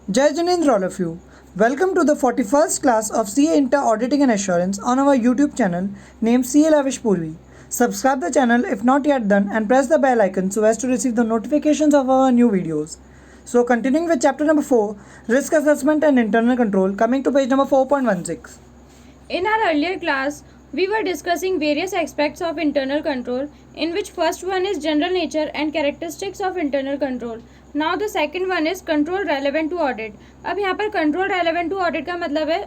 Jai Janendra, all of you. Welcome to the 41st class of CA Inter Auditing and Assurance on our YouTube channel named CA Lavish Purvi. Subscribe the channel if not yet done and press the bell icon so as to receive the notifications of our new videos. So continuing with chapter number 4, Risk Assessment and Internal Control, coming to page number 4.16. In our earlier class, we were discussing various aspects of internal control, in which first one is general nature and characteristics of internal control. Now the second one is control relevant to audit. अब यहाँ पर control relevant to audit का मतलब है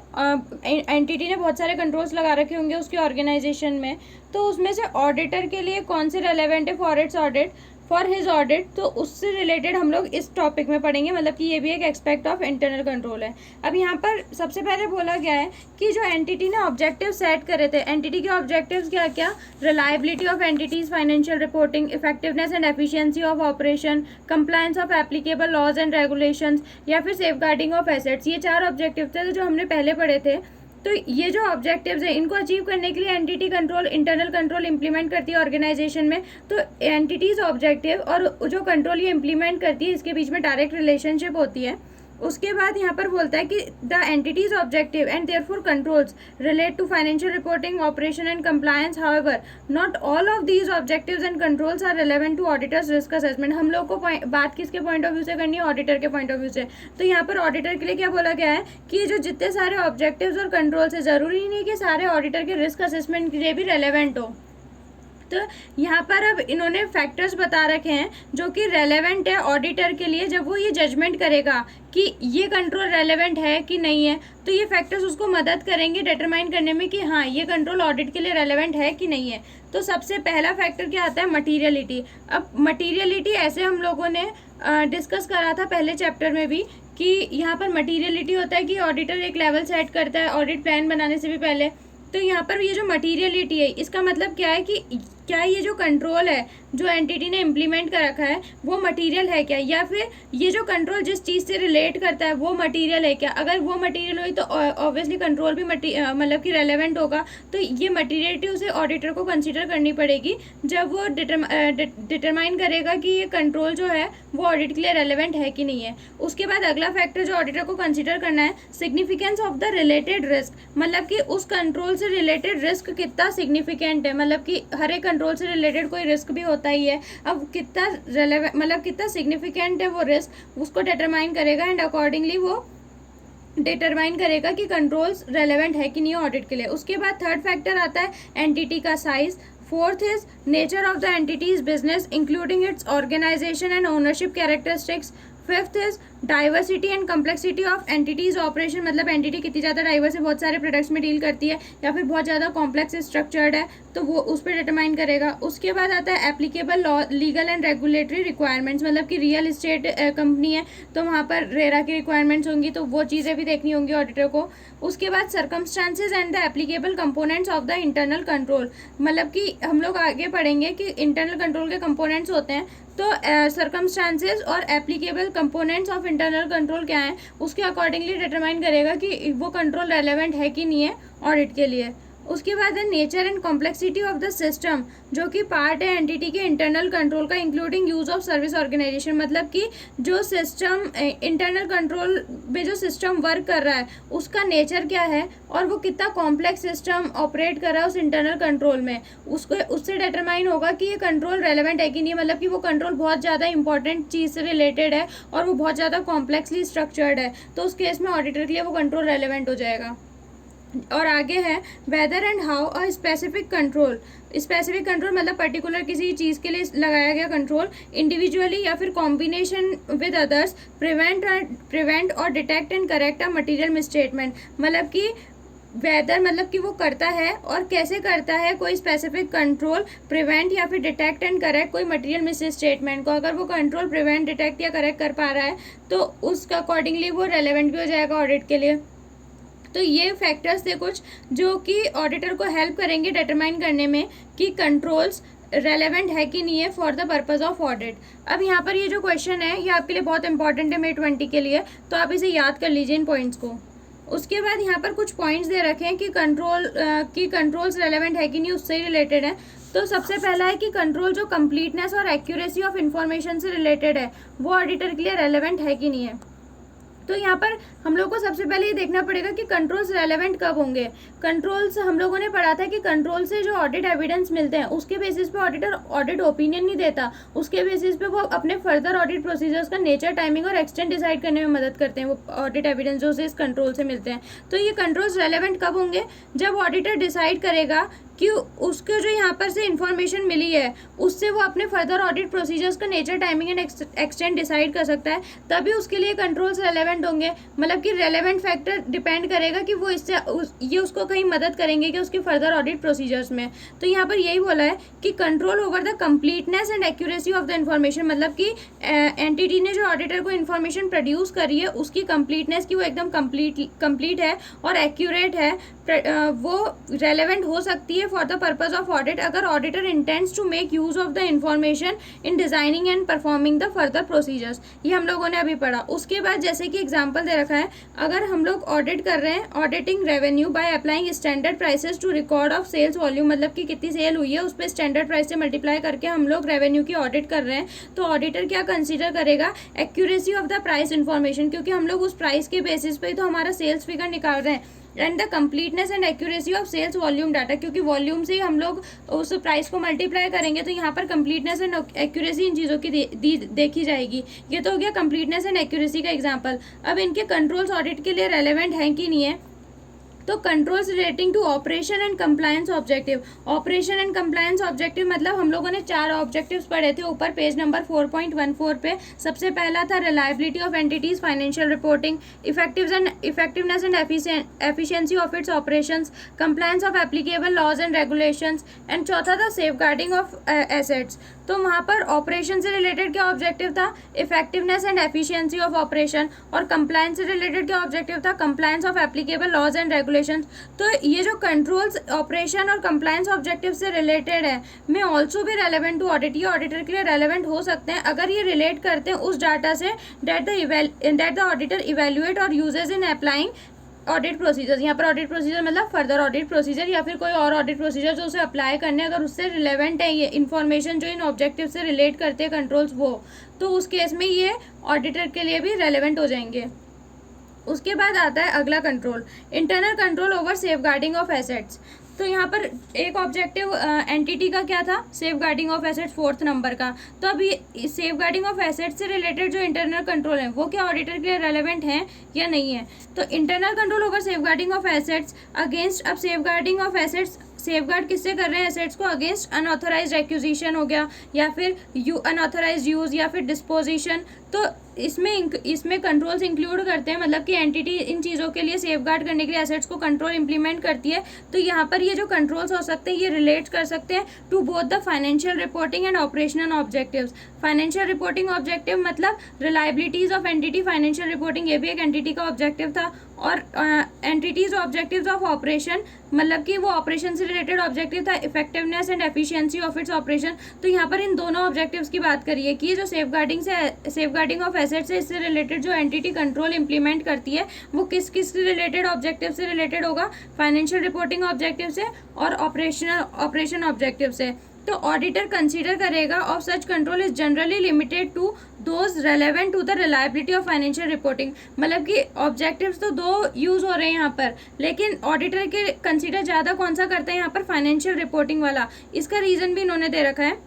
entity ने बहुत सारे controls लगा रखे होंगे उसकी ऑर्गेनाइजेशन में, तो उसमें से ऑडिटर के लिए कौन से रेलेवेंट है for its audit, for his audit, तो उससे रिलेटेड हम लोग इस टॉपिक में पढ़ेंगे। मतलब कि ये भी एक एस्पेक्ट ऑफ इंटरनल कंट्रोल है। अब यहाँ पर सबसे पहले बोला गया है कि जो एंटिटी ने ऑब्जेक्टिव सेट करे थे, एंटिटी के ऑब्जेक्टिव्स क्या क्या, reliability of entities financial reporting, effectiveness and efficiency of operation, compliance of applicable laws and regulations, या फिर सेफगार्डिंग ऑफ एसेट्स। ये 4 ऑब्जेक्टिव थे जो हमने पहले पढ़े थे। तो ये जो ऑब्जेक्टिव्स है इनको अचीव करने के लिए entity control internal control implement करती है ऑर्गेनाइजेशन में। तो एंटिटीज ऑब्जेक्टिव और जो कंट्रोल ये इंप्लीमेंट करती है इसके बीच में डायरेक्ट रिलेशनशिप होती है। उसके बाद यहाँ पर बोलता है कि the entities objective and therefore controls relate to financial reporting, operation and compliance. However not all of these objectives and controls are relevant to auditors risk assessment. हम लोग को बात किसके पॉइंट ऑफ व्यू से करनी है, ऑडिटर के point of view से। तो यहाँ पर ऑडिटर के लिए क्या बोला गया है कि जो जितने सारे ऑब्जेक्टिव्स और कंट्रोल्स है, जरूरी नहीं कि सारे ऑडिटर के रिस्क असेसमेंट के लिए भी रेलेवेंट हो। तो यहाँ पर अब इन्होंने फैक्टर्स बता रखे हैं जो कि रेलेवेंट है ऑडिटर के लिए। जब वो ये जजमेंट करेगा कि ये कंट्रोल रेलेवेंट है कि नहीं है, तो ये फैक्टर्स उसको मदद करेंगे डिटरमाइन करने में कि हाँ ये कंट्रोल ऑडिट के लिए रेलेवेंट है कि नहीं है। तो सबसे पहला फैक्टर क्या आता है, मटीरियलिटी। अब मटीरियलिटी ऐसे हम लोगों ने डिस्कस करा था पहले चैप्टर में भी कि यहाँ पर मटीरियलिटी होता है कि ऑडिटर एक लेवल सेट करता है ऑडिट प्लान बनाने से भी पहले। तो यहाँ पर ये जो मटीरियलिटी है इसका मतलब क्या है कि क्या ये जो कंट्रोल है जो एंटिटी ने इम्प्लीमेंट कर रखा है वो मटेरियल है क्या, या फिर ये जो कंट्रोल जिस चीज़ से रिलेट करता है वो मटेरियल है क्या। अगर वो मटेरियल हुई तो ऑब्वियसली कंट्रोल भी मतलब कि रेलेवेंट होगा। तो ये मटीरियलिटी उसे ऑडिटर को कंसीडर करनी पड़ेगी जब वो डिटरमाइन करेगा कि ये कंट्रोल जो है वो ऑडिट के लिए रेलेवेंट है कि नहीं है। उसके बाद अगला फैक्टर जो ऑडिटर को कंसिडर करना है, significance of the related risk. मतलब कि उस कंट्रोल से रिलेटेड रिस्क कितना सिग्निफिकेंट है, मतलब कि हर एक कंट्रोल से रिलेटेड कोई रिस्क भी होता ही है। अब कितना रेलेवेंट मतलब कितना सिग्निफिकेंट है वो रिस्क, उसको डिटरमाइन करेगा एंड अकॉर्डिंगली वो डिटरमाइन करेगा कि कंट्रोल्स रेलेवेंट है कि नहीं ऑडिट के लिए। उसके बाद थर्ड फैक्टर आता है एंटिटी का size. Fourth is nature of the entities business including its organisation and ownership characteristics. Fifth is diversity and complexity of entities operation. मतलब एंटिटी कितनी ज़्यादा डाइवर्स है, बहुत सारे प्रोडक्ट्स में डील करती है या फिर बहुत ज़्यादा कॉम्प्लेक्स स्ट्रक्चर्ड है, तो वो उस पर डिटरमाइन करेगा। उसके बाद आता है applicable law, legal and regulatory requirements. मतलब कि रियल इस्टेट कंपनी है तो वहाँ पर रेरा की रिक्वायरमेंट्स होंगी, तो वो चीज़ें भी देखनी होंगी ऑडिटर को। उसके बाद circumstances and the applicable components of the internal control. मतलब कि हम लोग आगे पढ़ेंगे कि इंटरनल कंट्रोल के कंपोनेंट्स होते हैं, तो सर्कमस्टांसेस और applicable components of internal control क्या है उसके अकॉर्डिंगली डिटरमाइन करेगा कि वो कंट्रोल रेलेवेंट है कि नहीं है ऑडिट के लिए। उसके बाद है nature and complexity of the system, जो कि पार्ट है एंटिटी के इंटरनल कंट्रोल का, including use of service organisation. मतलब कि जो सिस्टम इंटरनल कंट्रोल में जो सिस्टम वर्क कर रहा है उसका नेचर क्या है और वो कितना कॉम्प्लेक्स सिस्टम ऑपरेट कर रहा है उस इंटरनल कंट्रोल में, उसको उससे डिटरमाइन होगा कि ये कंट्रोल रेलेवेंट है कि नहीं। मतलब कि वो कंट्रोल बहुत ज़्यादा इंपॉर्टेंट चीज़ से रिलेटेड है और वो बहुत ज़्यादा कॉम्प्लेक्सली स्ट्रक्चर्ड है, तो उस केस में ऑडिटर के लिए वो कंट्रोल रेलेवेंट हो जाएगा। और आगे है whether and how a specific control. Specific control मतलब पर्टिकुलर किसी चीज़ के लिए लगाया गया कंट्रोल इंडिविजुअली या फिर कॉम्बिनेशन विद अदर्स प्रिवेंट और detect and correct a material misstatement. मतलब कि वेदर मतलब कि वो करता है और कैसे करता है कोई स्पेसिफिक कंट्रोल प्रिवेंट या फिर डिटेक्ट एंड करेक्ट कोई मटेरियल मिस स्टेटमेंट को। अगर वो कंट्रोल प्रिवेंट डिटेक्ट या करेक्ट कर पा रहा है तो उसका अकॉर्डिंगली वो रेलेवेंट भी हो जाएगा ऑडिट के लिए। तो ये फैक्टर्स थे कुछ जो कि ऑडिटर को हेल्प करेंगे डिटरमाइन करने में कि कंट्रोल्स रेलेवेंट है कि नहीं है for the purpose of audit. अब यहाँ पर ये जो क्वेश्चन है ये आपके लिए बहुत इंपॉर्टेंट है May 20 के लिए, तो आप इसे याद कर लीजिए इन पॉइंट्स को। उसके बाद यहाँ पर कुछ पॉइंट्स दे रखे हैं कि कंट्रोल्स रेलेवेंट है कि नहीं, उससे रिलेटेड है। तो सबसे पहला है कि कंट्रोल जो कंप्लीटनेस और एक्यूरेसी ऑफ इंफॉर्मेशन से रिलेटेड है वो ऑडिटर के लिए रेलेवेंट है कि नहीं है। तो यहाँ पर हम लोग को सबसे पहले ये देखना पड़ेगा कि कंट्रोल्स रेलेवेंट कब होंगे। कंट्रोल्स हम लोगों ने पढ़ा था कि कंट्रोल से जो ऑडिट एविडेंस मिलते हैं उसके बेसिस पे ऑडिटर ऑडिट ओपिनियन नहीं देता, उसके बेसिस पे वो अपने फर्दर ऑडिट प्रोसीजर्स का नेचर, टाइमिंग और एक्सटेंट डिसाइड करने में मदद करते हैं, वो ऑडिट एविडेंस जो से इस कंट्रोल से मिलते हैं। तो ये कंट्रोल्स रेलेवेंट कब होंगे? जब ऑडिटर डिसाइड करेगा कि उसको जो यहाँ पर से इंफॉर्मेशन मिली है उससे वो अपने फर्दर ऑडिट प्रोसीजर्स का nature, timing and extent decide कर सकता है, तभी उसके लिए कंट्रोल्स रेलेवेंट होंगे। मतलब कि रेलेवेंट फैक्टर डिपेंड करेगा कि वो इससे ये उसको कहीं मदद करेंगे कि उसके फर्दर ऑडिट प्रोसीजर्स में। तो यहाँ पर यही बोला है कि control over the completeness and accuracy of the information, मतलब कि एंटिटी ने जो ऑडिटर को इन्फॉर्मेशन प्रोड्यूस करी है उसकी कंप्लीटनेस की वो एकदम कंप्लीट है और एक्यूरेट है, वो रेलेवेंट हो सकती है for the purpose of audit अगर auditor intends to make use of the information in designing and performing the further procedures. ये हम लोगों ने अभी पढ़ा। उसके बाद जैसे कि एग्जांपल दे रखा है, अगर हम लोग ऑडिट कर रहे हैं, auditing revenue by applying standard prices to record of sales volume, मतलब कि कितनी सेल हुई है उस पर स्टैंडर्ड प्राइस से मल्टीप्लाई करके हम लोग रेवेन्यू की ऑडिट कर रहे हैं, तो ऑडिटर क्या कंसिडर करेगा? Accuracy of the price information, क्योंकि हम लोग उस प्राइस के बेसिस पे ही तो हमारा सेल्स फिगर निकाल रहे हैं। And the completeness and accuracy of sales volume data, क्योंकि वॉल्यूम से ही हम लोग उस प्राइस को मल्टीप्लाई करेंगे, तो यहाँ पर कंप्लीटनेस एंड एक्यूरेसी इन चीज़ों की देखी जाएगी। ये तो हो गया कंप्लीटनेस एंड एक्यूरेसी का एग्जांपल। अब इनके कंट्रोल्स ऑडिट के लिए रेलेवेंट हैं कि नहीं है? तो controls relating to operation and compliance objective. Operation and compliance objective मतलब हम लोगों ने 4 ऑब्जेक्टिव्स पढ़े थे ऊपर पेज नंबर 4.14 पे। सबसे पहला था reliability of entities financial reporting, effectiveness and efficiency of its operations, compliance of applicable laws and regulations, and चौथा था सेफगार्डिंग ऑफ एसेट्स। तो वहाँ पर ऑपरेशन से रिलेटेड क्या ऑब्जेक्टिव था? Effectiveness and efficiency of operation. और कंप्लायंस से रिलेटेड क्या ऑब्जेक्टिव था? Compliance of applicable laws and regulations. तो ये जो कंट्रोल्स ऑपरेशन और कंप्लायंस ऑब्जेक्टिव से रिलेटेड है, में ऑल्सो भी रेलेवेंट टू ऑडिट, ये ऑडिटर के लिए रेलेवेंट हो सकते हैं अगर ये रिलेट करते हैं उस डाटा से दैट द ऑडिटर इवेल्युएट और uses in applying audit procedure. यहाँ पर ऑडिट प्रोसीजर मतलब फर्दर ऑडिट प्रोसीजर या फिर कोई और ऑडिट प्रोसीजर जो उसे अप्लाई करने, अगर उससे रिलेवेंट है ये इन्फॉर्मेशन जो इन ऑब्जेक्टिव से रिलेट करते हैं कंट्रोल्स, वो तो उस केस में ये ऑडिटर के लिए भी रेलेवेंट हो जाएंगे। उसके बाद आता है अगला control, internal control over safeguarding of assets. तो यहाँ पर एक ऑब्जेक्टिव एंटिटी का क्या था? Safeguarding of assets, 4th number का। तो अब ये सेफगार्डिंग ऑफ एसेट्स से रिलेटेड जो इंटरनल कंट्रोल है वो क्या ऑडिटर के लिए रेलेवेंट है या नहीं है? तो internal control over safeguarding of assets against, अब सेफगार्डिंग ऑफ एसेट्स सेफगार्ड किससे कर रहे हैं? एसेट्स को अगेंस्ट अनऑथराइज्ड एक्विजिशन हो गया या फिर अनऑथराइज्ड यूज या फिर डिस्पोजिशन। तो इसमें कंट्रोल्स इंक्लूड करते हैं, मतलब कि एंटिटी इन चीज़ों के लिए सेफगार्ड करने के लिए एसेट्स को कंट्रोल इंप्लीमेंट करती है। तो यहाँ पर ये जो कंट्रोल्स हो सकते हैं ये रिलेट कर सकते हैं to both the financial reporting and operational objectives. Financial reporting objective मतलब reliabilities of entity, financial reporting ये भी एक एंटिटी का ऑब्जेक्टिव था। और एंटिटीज ऑब्जेक्टिव्स ऑफ ऑपरेशन मतलब कि वो ऑपरेशन से रिलेटेड ऑब्जेक्टिव था, effectiveness and efficiency of its operation. तो यहाँ पर इन दोनों ऑब्जेक्टिव्स की बात करिए कि ये जो सेफगार्डिंग ऑफ एसेट्स है इससे रिलेटेड जो एंटिटी कंट्रोल इंप्लीमेंट करती है वो किस रिलेटेड ऑब्जेक्टिव से रिलेटेड होगा? फाइनेंशियल रिपोर्टिंग ऑब्जेक्टिव से और ऑपरेशन ऑब्जेक्टिव से। तो ऑडिटर कंसीडर करेगा of such control is generally limited to those relevant to the reliability of financial reporting. मतलब कि ऑब्जेक्टिव्स तो 2 यूज हो रहे हैं यहाँ पर, लेकिन ऑडिटर के कंसीडर ज़्यादा कौन सा करते हैं यहाँ पर? फाइनेंशियल रिपोर्टिंग वाला। इसका रीज़न भी इन्होंने दे रखा है।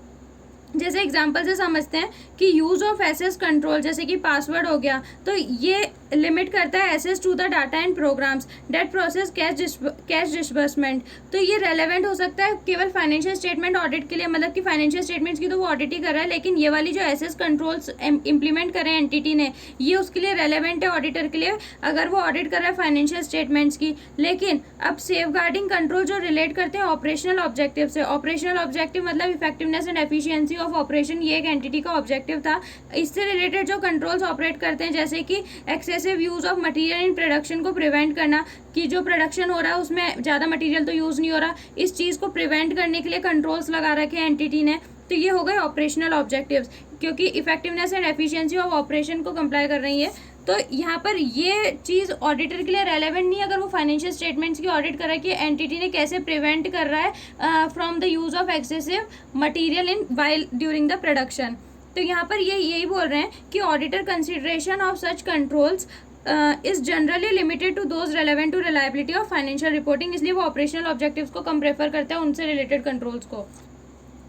जैसे एग्जांपल से समझते हैं कि यूज़ ऑफ एसेस कंट्रोल, जैसे कि पासवर्ड हो गया, तो ये लिमिट करता है access to the data and programs that process cash disbursement. तो ये रेलेवेंट हो सकता है केवल फाइनेंशियल स्टेटमेंट ऑडिट के लिए, मतलब कि फाइनेंशियल स्टेटमेंट्स की तो वो ऑडिट ही कर रहा है, लेकिन ये वाली जो एसेस कंट्रोल्स इंप्लीमेंट करें एंटिटी ने, ये उसके लिए रेलेवेंट है ऑडिटर के लिए अगर वो ऑडिट कर रहा है फाइनेंशियल स्टेटमेंट्स की। लेकिन अब सेफगार्डिंग कंट्रोल जो रिलेट करते हैं ऑपरेशनल ऑब्जेक्टिव से, ऑपरेशनल ऑब्जेक्टिव मतलब effectiveness and efficiency of operation, ये एक एंटिटी का ऑब्जेक्टिव था। इससे रिलेटेड जो कंट्रोल्स ऑपरेट करते हैं जैसे कि excessive use of material in production को प्रिवेंट करना, कि जो प्रोडक्शन हो रहा है उसमें ज़्यादा मटेरियल तो यूज़ नहीं हो रहा, इस चीज़ को प्रिवेंट करने के लिए कंट्रोल्स लगा रखे हैं एंटिटी ने। तो ये हो गए ऑपरेशनल ऑब्जेक्टिव्स, क्योंकि effectiveness and efficiency of operation को कंप्लाई कर रही है। तो यहाँ पर ये चीज़ ऑडिटर के लिए रेलेवेंट नहीं अगर वो फाइनेंशियल स्टेटमेंट्स की ऑडिट कर रहा है कि एंटिटी ने कैसे प्रिवेंट कर रहा है from the use of excessive material in while during the production. तो यहाँ पर ये यही बोल रहे हैं कि auditor consideration of such controls is generally limited to those relevant to reliability of financial reporting, इसलिए वो ऑपरेशनल ऑब्जेक्टिव्स को कम प्रेफर करते हैं उनसे रिलेटेड कंट्रोल्स को।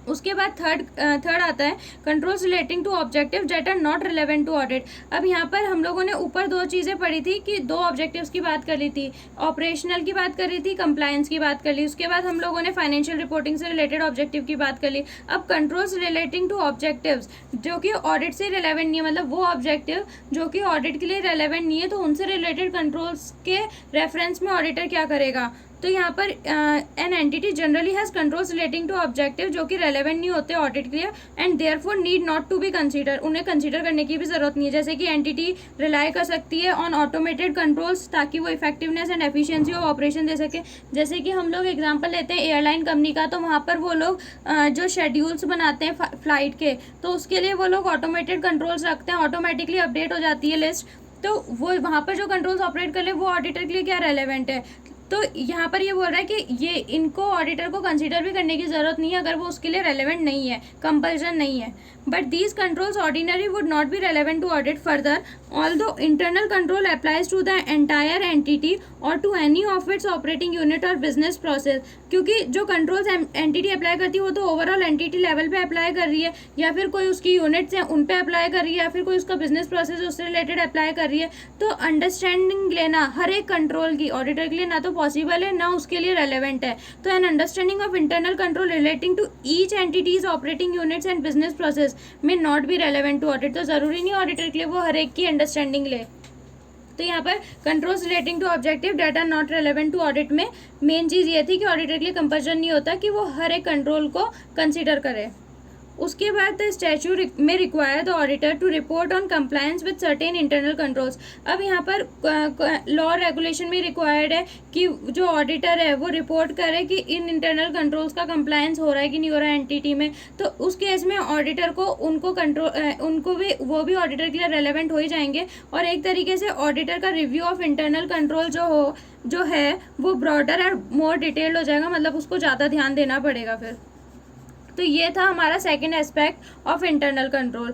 उसके बाद थर्ड आता है controls relating to objective that are not relevant to audit. अब यहाँ पर हम लोगों ने ऊपर दो चीज़ें पढ़ी थी कि दो ऑब्जेक्टिव्स की बात कर ली थी, ऑपरेशनल की बात कर रही थी, कंप्लायंस की बात कर ली। उसके बाद हम लोगों ने फाइनेंशियल रिपोर्टिंग से रिलेटेड ऑब्जेक्टिव की बात कर ली। अब कंट्रोल्स रिलेटिंग टू ऑब्जेक्टिव्स जो कि ऑडिट से रिलेवेंट नहीं है, मतलब वो ऑब्जेक्टिव जो कि ऑडिट के लिए रिलेवेंट नहीं है, तो उनसे रिलेटेड कंट्रोल्स के रेफरेंस में ऑडिटर क्या करेगा। तो यहाँ पर an entity generally has controls relating to objective जो कि रेलेवेंट नहीं होते ऑडिट के लिए and therefore need not to be consider, उन्हें कंसीडर करने की भी ज़रूरत नहीं है। जैसे कि एंटिटी रिलाई कर सकती है ऑन ऑटोमेटेड कंट्रोल्स ताकि वो effectiveness and efficiency of operation दे सके। जैसे कि हम लोग एग्जांपल लेते हैं एयरलाइन कंपनी का, तो वहाँ पर वो लोग जो शेड्यूल्स बनाते हैं फ्लाइट के, तो उसके लिए वो लोग ऑटोमेटेड कंट्रोल्स रखते हैं, ऑटोमेटिकली अपडेट हो जाती है लिस्ट। तो वो वहाँ पर जो कंट्रोल्स ऑपरेट कर ले वो ऑडिटर के लिए क्या रेलेवेंट है। तो यहाँ पर ये बोल रहा है कि ये इनको ऑडिटर को कंसीडर भी करने की ज़रूरत नहीं है अगर वो उसके लिए रेलेवेंट नहीं है, कंपल्सन नहीं है। But these controls ordinary would not be relevant to audit further although internal control applies to the entire entity और to any of its operating unit और बिजनेस प्रोसेस, क्योंकि जो कंट्रोल्स एंटिटी अप्लाई करती है वो तो ओवरऑल एंटिटी लेवल पे apply कर रही है, या फिर कोई उसकी यूनिट्स हैं उन पे अप्लाई कर रही है, या फिर कोई उसका बिजनेस प्रोसेस उससे रिलेटेड अप्लाई कर रही है। तो अंडरस्टैंडिंग लेना हर एक कंट्रोल की ऑडिटर के लिए ना तो पॉसिबल है ना उसके लिए रेलेवेंट है। तो an understanding of internal control relating to each entities operating units and business process में not be relevant to audit. तो ज़रूरी नहीं ऑडिटर के लिए वो हर एक की अंडरस्टैंडिंग ले। तो यहाँ पर controls relating to objective that not relevant to audit में मेन चीज़ ये थी कि ऑडिटर के लिए कंपल्सन नहीं होता कि वो हर एक कंट्रोल को कंसिडर करे। उसके बाद the statute may require the auditor to report on compliance with certain internal controls. अब यहाँ पर लॉ रेगुलेशन में रिक्वायर्ड है कि जो ऑडिटर है वो रिपोर्ट करे कि इन इंटरनल कंट्रोल्स का कंप्लायंस हो रहा है कि नहीं हो रहा है एंटिटी में। तो उस केस में ऑडिटर को उनको भी वो भी ऑडिटर के लिए रेलेवेंट हो ही जाएंगे। और एक तरीके से ऑडिटर का रिव्यू ऑफ इंटरनल कंट्रोल जो है वो ब्रॉडर और मोर डिटेल्ड हो जाएगा, मतलब उसको ज़्यादा ध्यान देना पड़ेगा फिर। तो ये था हमारा second aspect of internal control.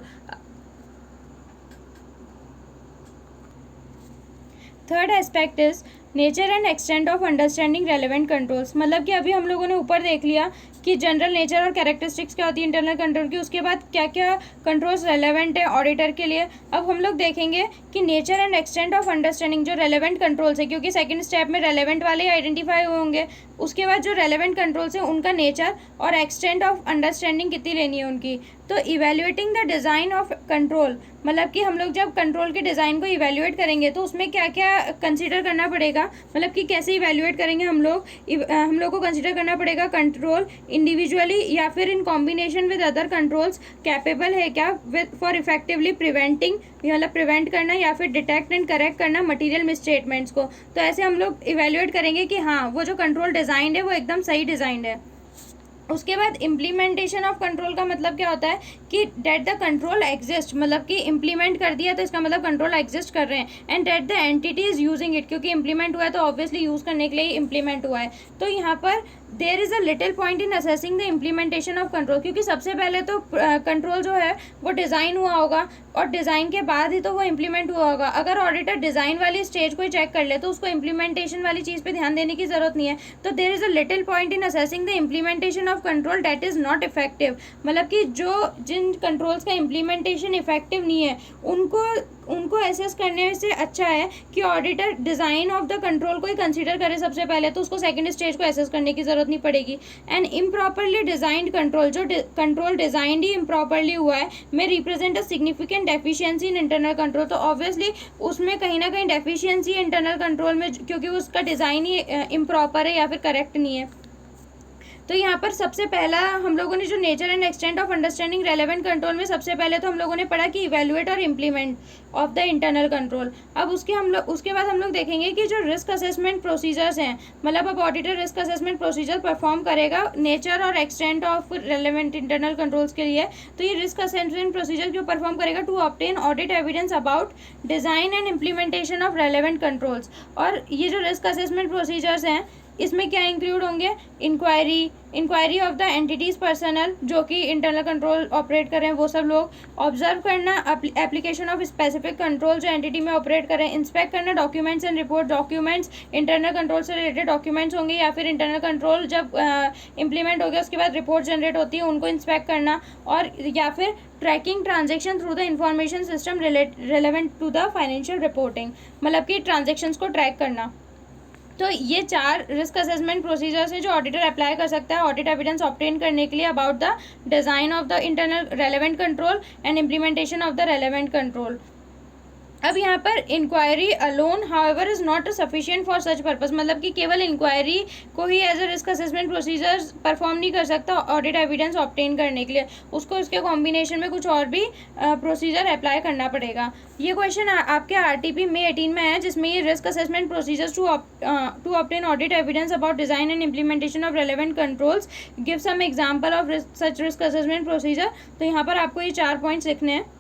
Third aspect is nature and extent of understanding relevant controls. मतलब कि अभी हम लोगों ने ऊपर देख लिया कि जनरल नेचर और कैरेक्टरिस्टिक्स क्या होती है इंटरनल कंट्रोल की, उसके बाद क्या क्या कंट्रोल्स रेलेवेंट है ऑडिटर के लिए। अब हम लोग देखेंगे कि nature and extent of understanding जो रेलेवेंट कंट्रोल्स है, क्योंकि सेकंड स्टेप में रेलेवेंट वाले आइडेंटिफाई होंगे, उसके बाद जो रेलेवेंट कंट्रोल्स है उनका नेचर और एक्सटेंट ऑफ अंडरस्टैंडिंग कितनी लेनी है उनकी। तो evaluating the design of control, मतलब कि हम लोग जब कंट्रोल के डिज़ाइन को इवेल्युएट करेंगे तो उसमें क्या क्या कंसिडर करना पड़ेगा, मतलब कि कैसे इवेल्युएट करेंगे हम लोग को कंसिडर करना पड़ेगा कंट्रोल इंडिविजुअली या फिर in combination with other controls capable है क्या विद फॉर इफेक्टिवली प्रिवेंटिंग, मतलब प्रिवेंट करना या फिर डिटेक्ट एंड करेक्ट करना मटीरियल मिसस्टेटमेंट्स को। तो ऐसे हम लोग इवेल्युएट करेंगे कि हाँ वो जो कंट्रोल डिज़ाइन है वो एकदम सही डिज़ाइंड है। उसके बाद इम्प्लीमेंटेशन ऑफ कंट्रोल का मतलब क्या होता है कि डेट द कंट्रोल एग्जिस्ट, मतलब कि इम्प्लीमेंट कर दिया तो इसका मतलब कंट्रोल एग्जिस्ट कर रहे हैं, and that the entity is using it, क्योंकि इम्प्लीमेंट हुआ है तो ऑब्वियसली यूज़ करने के लिए ही इम्प्लीमेंट हुआ है। तो यहाँ पर there is a little point in assessing the implementation of control, क्योंकि सबसे पहले तो कंट्रोल जो है वो डिज़ाइन हुआ होगा और डिज़ाइन के बाद ही तो वो इम्प्लीमेंट हुआ होगा। अगर ऑडिटर डिज़ाइन वाली स्टेज को ही चेक कर ले तो उसको इम्प्लीमेंटेशन वाली चीज़ पे ध्यान देने की ज़रूरत नहीं है। तो there is a little point in assessing the implementation of control that is not effective, मतलब कि जिन कंट्रोल्स का इम्प्लीमेंटेशन इफेक्टिव नहीं है उनको एसेस करने से अच्छा है कि auditor design of the control को ही कंसीडर करे सबसे पहले, तो उसको सेकंड स्टेज को एसेस करने की ज़रूरत नहीं पड़ेगी। एंड इम्प्रॉपरली डिज़ाइंड कंट्रोल, जो कंट्रोल डिज़ाइंड ही इम्प्रॉपरली हुआ है, में represent a significant deficiency in internal control. तो ऑब्वियसली उसमें कहीं ना कहीं डेफिशिएंसी है इंटरनल कंट्रोल में, क्योंकि उसका डिज़ाइन ही इम्प्रॉपर है या फिर करेक्ट नहीं है। तो यहाँ पर सबसे पहला हम लोगों ने जो nature and extent of understanding relevant control में सबसे पहले तो हम लोगों ने पढ़ा कि इवेल्युएट और implement of the internal control. अब उसके बाद हम लोग देखेंगे कि जो रिस्क असेसमेंट प्रोसीजर्स हैं, मतलब अब auditor risk assessment procedure perform करेगा नेचर और extent of relevant internal controls के लिए। तो ये रिस्क असेसमेंट प्रोसीजर जो परफॉर्म करेगा to obtain audit evidence about design and implementation of relevant controls. और ये जो रिस्क असेसमेंट प्रोसीजर्स हैं इसमें क्या इंक्लूड होंगे, inquiry of the entity's personnel जो कि इंटरनल कंट्रोल ऑपरेट करें वो सब लोग, ऑब्जर्व करना एप्लीकेशन ऑफ स्पेसिफिक कंट्रोल जो एंटिटी में ऑपरेट करें, इंस्पेक्ट करना documents and report, documents internal control से रिलेटेड डॉक्यूमेंट्स होंगे या फिर इंटरनल कंट्रोल जब इम्प्लीमेंट हो गया उसके बाद रिपोर्ट जनरेट होती है उनको इंस्पेक्ट करना, और या फिर tracking transaction through the information system relevant to the financial reporting, मतलब कि ट्रांजेक्शन्स को ट्रैक करना। तो ये 4 रिस्क असेसमेंट प्रोसीजर्स हैं जो ऑडिटर अप्लाई कर सकता है ऑडिट एविडेंस ऑब्टेन करने के लिए about the design of the internal relevant control and implementation of the relevant control. अब यहाँ पर inquiry alone however is not sufficient for such purpose, मतलब कि केवल इंक्वायरी को ही as a risk assessment procedures perform नहीं कर सकता ऑडिट एविडेंस ऑब्टेन करने के लिए, उसको इसके कॉम्बिनेशन में कुछ और भी प्रोसीजर अप्लाई करना पड़ेगा। ये क्वेश्चन आपके RTP May 18 में है जिसमें ये risk assessment procedures to obtain audit evidence about design and implementation of relevant controls, give some example of such risk assessment procedure. तो यहाँ पर आपको ये 4 पॉइंट्स लिखने हैं।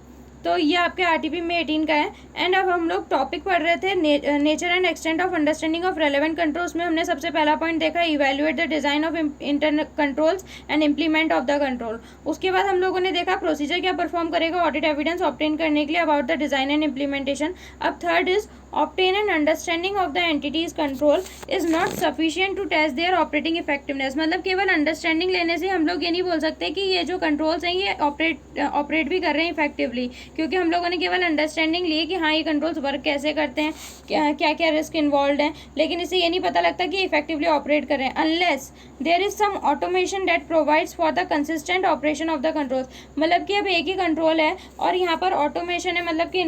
तो ये आपके RTP May 18 का है। एंड अब हम लोग टॉपिक पढ़ रहे थे nature and extent of understanding of relevant controls में हमने सबसे पहला पॉइंट देखा evaluate the design of internal controls and implement of the control. उसके बाद हम लोगों ने देखा प्रोसीजर क्या परफॉर्म करेगा ऑडिट एविडेंस ऑब्टेन करने के लिए about the design and implementation. अब third is obtain an understanding of the entity's control is not sufficient to test their operating effectiveness, मतलब केवल अंडरस्टैंडिंग लेने से हम लोग ये नहीं बोल सकते कि ये जो कंट्रोल्स हैं ये ऑपरेट भी कर रहे हैं इफेक्टिवली, क्योंकि हम लोगों ने केवल अंडरस्टैंडिंग ली कि हाँ ये कंट्रोल्स वर्क कैसे करते हैं, क्या क्या रिस्क इन्वॉल्व हैं, लेकिन इससे ये नहीं पता लगता कि इफेक्टिवली ऑपरेट कर रहे हैं unless there is some automation that provides for the consistent operation of the controls. मतलब कि अब एक ही कंट्रोल है और यहाँ पर ऑटोमेशन है, मतलब कि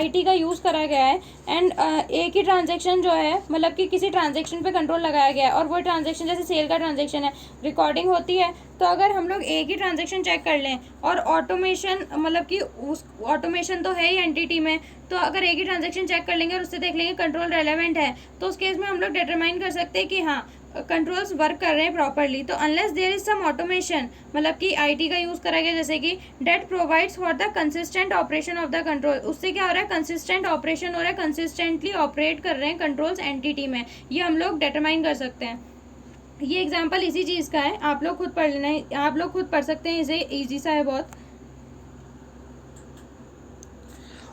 IT का यूज़ करा गया है एंड एक ही ट्रांजेक्शन जो है मतलब कि किसी ट्रांजेक्शन पे कंट्रोल लगाया गया है और वो ट्रांजेक्शन जैसे सेल का ट्रांजेक्शन है रिकॉर्डिंग होती है, तो अगर हम लोग एक ही ट्रांजेक्शन चेक कर लें और ऑटोमेशन मतलब कि उस ऑटोमेशन तो है ही एंटिटी में, तो अगर एक ही ट्रांजेक्शन चेक कर लेंगे और उससे देख लेंगे कंट्रोल रेलेवेंट है तो उस केस में हम लोग डिटरमाइन कर सकते हैं कि हाँ कंट्रोल्स वर्क कर रहे हैं प्रॉपरली। तो unless there is some automation मतलब कि IT का यूज़ करा गया जैसे कि that provides for the consistent operation of the control, उससे क्या हो रहा है कंसिस्टेंट ऑपरेशन हो रहा है, कंसिस्टेंटली ऑपरेट कर रहे हैं कंट्रोल्स एंटिटी में, ये हम लोग डिटरमाइन कर सकते हैं। ये एग्जांपल इसी चीज़ का है, आप लोग खुद पढ़ लेना, आप लोग खुद पढ़ सकते हैं, इसे ईजी सा है बहुत।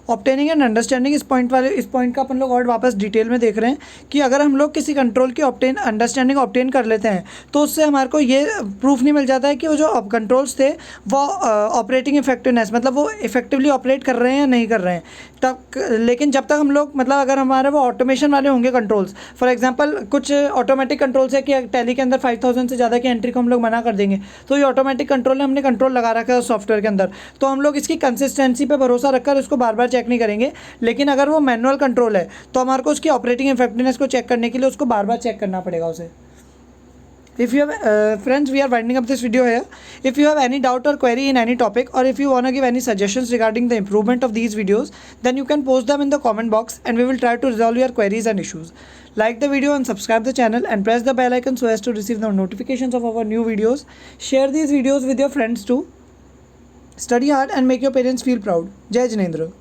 ऑब्टेनिंग एंड अंडरस्टैंडिंग इस पॉइंट का अपन लोग और वापस डिटेल में देख रहे हैं कि अगर हम लोग किसी कंट्रोल की अंडरस्टैंडिंग ऑब्टेन कर लेते हैं तो उससे हमारे को ये प्रूफ नहीं मिल जाता है कि वो जो कंट्रोल्स थे वो ऑपरेटिंग इफेक्टिवनेस मतलब वो इफेक्टिवली ऑपरेट कर रहे हैं या नहीं कर रहे हैं तब, लेकिन जब तक हम लोग मतलब अगर हमारे वो ऑटोमेशन वाले होंगे कंट्रोल्स, फॉर एग्जांपल कुछ ऑटोमेटिक कंट्रोल्स है कि टैली के अंदर 5000 से ज़्यादा की एंट्री को हम लोग मना कर देंगे, तो ये ऑटोमेटिक कंट्रोल है, हमने कंट्रोल लगा रखा है सॉफ्टवेयर के अंदर, तो हम लोग इसकी कंसिस्टेंसी पे भरोसा रखकर इसको बार बार चेक नहीं करेंगे। लेकिन अगर वो मैनुअल कंट्रोल है तो हमारे को उसकी ऑपरेटिंग इफेक्टिवनेस को चेक करने के लिए उसको बार बार चेक करना पड़ेगा उसे। If you have friends, we are winding up this video here. If you have any doubt or query in any topic, or if you want to give any suggestions regarding the improvement of these videos, then you can post them in the comment box and we will try to resolve your queries and issues. Like the video and subscribe the channel and press the bell icon so as to receive the notifications of our new videos. Share these videos with your friends too. Study hard and make your parents feel proud. Jai Jinendra.